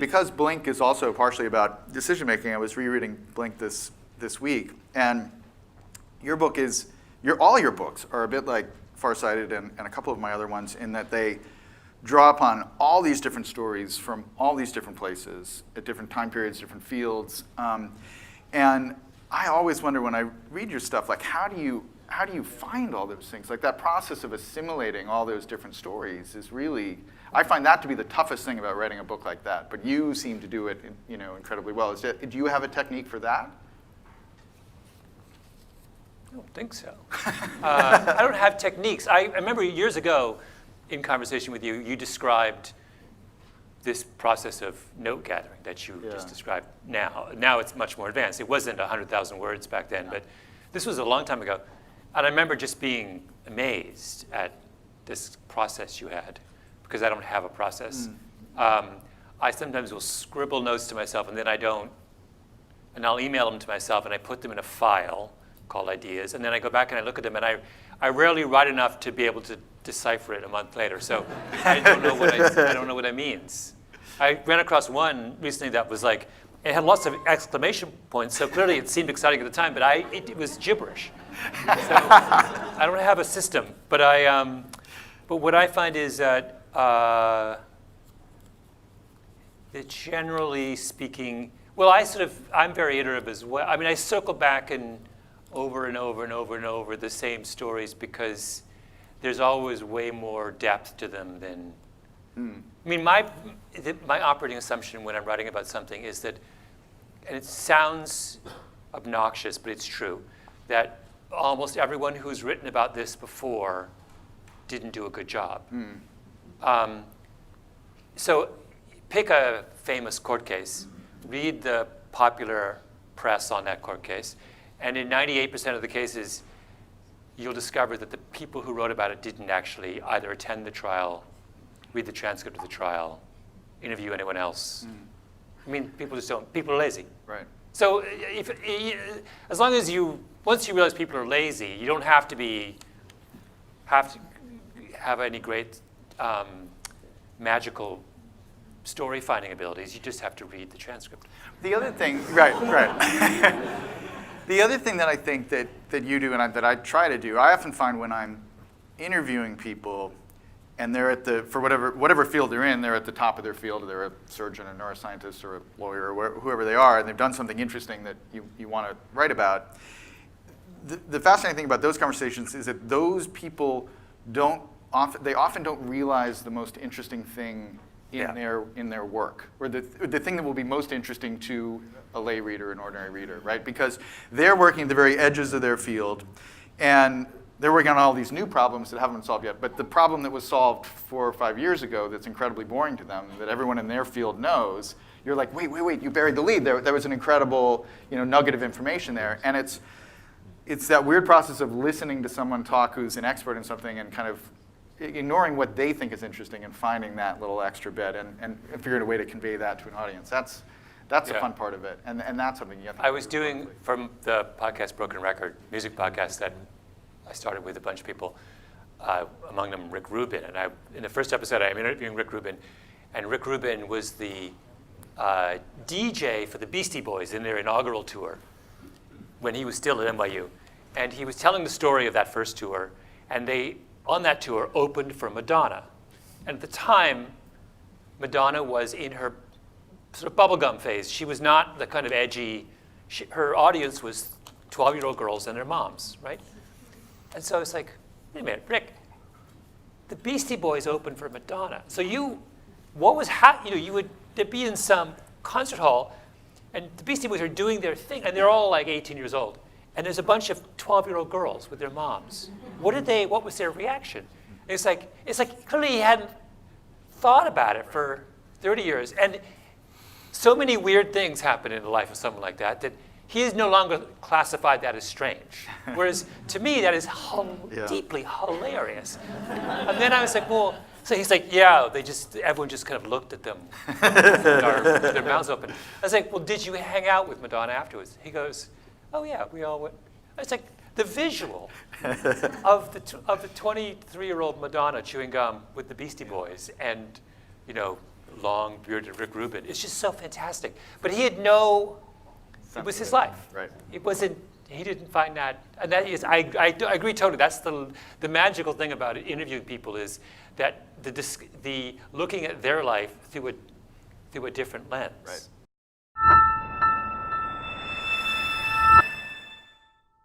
because Blink is also partially about decision making, I was rereading Blink this week, and your book is, all your books are a bit like Farsighted and a couple of my other ones, in that they draw upon all these different stories from all these different places at different time periods, different fields, and I always wonder when I read your stuff, like how do you find all those things? Like that process of assimilating all those different stories is really, I find that to be the toughest thing about writing a book like that. But you seem to do it, incredibly well. Do you have a technique for that? I don't think so. I don't have techniques. I remember years ago, in conversation with you, you described this process of note gathering that you just described now. Now it's much more advanced. It wasn't 100,000 words back then, but this was a long time ago. And I remember just being amazed at this process you had, because I don't have a process. I sometimes will scribble notes to myself, and then I don't. And I'll email them to myself, and I put them in a file called Ideas. And then I go back and I look at them, and I rarely write enough to be able to decipher it a month later. So I don't know what it means. I ran across one recently that was like, it had lots of exclamation points, so clearly it seemed exciting at the time, but it was gibberish. So I don't have a system, but but what I find is that generally speaking, well, I'm very iterative as well. I mean, I circle back and over and over and over and over the same stories, because there's always way more depth to them than. I mean, my operating assumption when I'm writing about something is that, and it sounds obnoxious, but it's true, that almost everyone who's written about this before didn't do a good job. So pick a famous court case, read the popular press on that court case, and in 98% of the cases, you'll discover that the people who wrote about it didn't actually either attend the trial, read the transcript of the trial, interview anyone else. I mean, people just don't. People are lazy. Right. So as long as once you realize people are lazy, you don't have to have any great magical story finding abilities. You just have to read the transcript. The other thing, right. The other thing that I think that you do and that I try to do, I often find when I'm interviewing people, and they're for whatever field they're in, they're at the top of their field, they're a surgeon, a neuroscientist, or a lawyer, or whoever they are, and they've done something interesting that you want to write about. The fascinating thing about those conversations is that those people often don't realize the most interesting thing in their work, or the thing that will be most interesting to a lay reader, an ordinary reader, right? Because they're working at the very edges of their field, and they're working on all these new problems that haven't been solved yet. But the problem that was solved 4 or 5 years ago that's incredibly boring to them, that everyone in their field knows, you're like, wait, you buried the lead. There was an incredible nugget of information there. And it's that weird process of listening to someone talk who's an expert in something and kind of ignoring what they think is interesting and finding that little extra bit and figuring a way to convey that to an audience. That's a fun part of it. And that's something you have to I was doing, from the podcast Broken Record, music podcast that I started with a bunch of people, among them Rick Rubin. And in the first episode, I'm interviewing Rick Rubin. And Rick Rubin was the DJ for the Beastie Boys in their inaugural tour when he was still at NYU. And he was telling the story of that first tour. And they, on that tour, opened for Madonna. And at the time, Madonna was in her sort of bubblegum phase. She was not the kind of edgy, her audience was 12-year-old girls and their moms, right? And so it's like, wait a minute, Rick, the Beastie Boys opened for Madonna. So you would be in some concert hall, and the Beastie Boys are doing their thing, and they're all like 18 years old. And there's a bunch of 12-year-old girls with their moms. What was their reaction? And it's like clearly he hadn't thought about it for 30 years. And so many weird things happen in the life of someone like that he is no longer classified that as strange. Whereas to me, that is deeply hilarious. And then I was like, well, so he's like, yeah, everyone just kind of looked at them with their mouths open. I was like, well, did you hang out with Madonna afterwards? He goes, oh yeah, we all went. It's like the visual of the 23-year-old Madonna chewing gum with the Beastie Boys and, long bearded Rick Rubin. It's just so fantastic. But he had no. It was his life. Right. It wasn't. He didn't find that. And that is. I agree totally. That's the magical thing about interviewing people is that the looking at their life through a different lens. Right.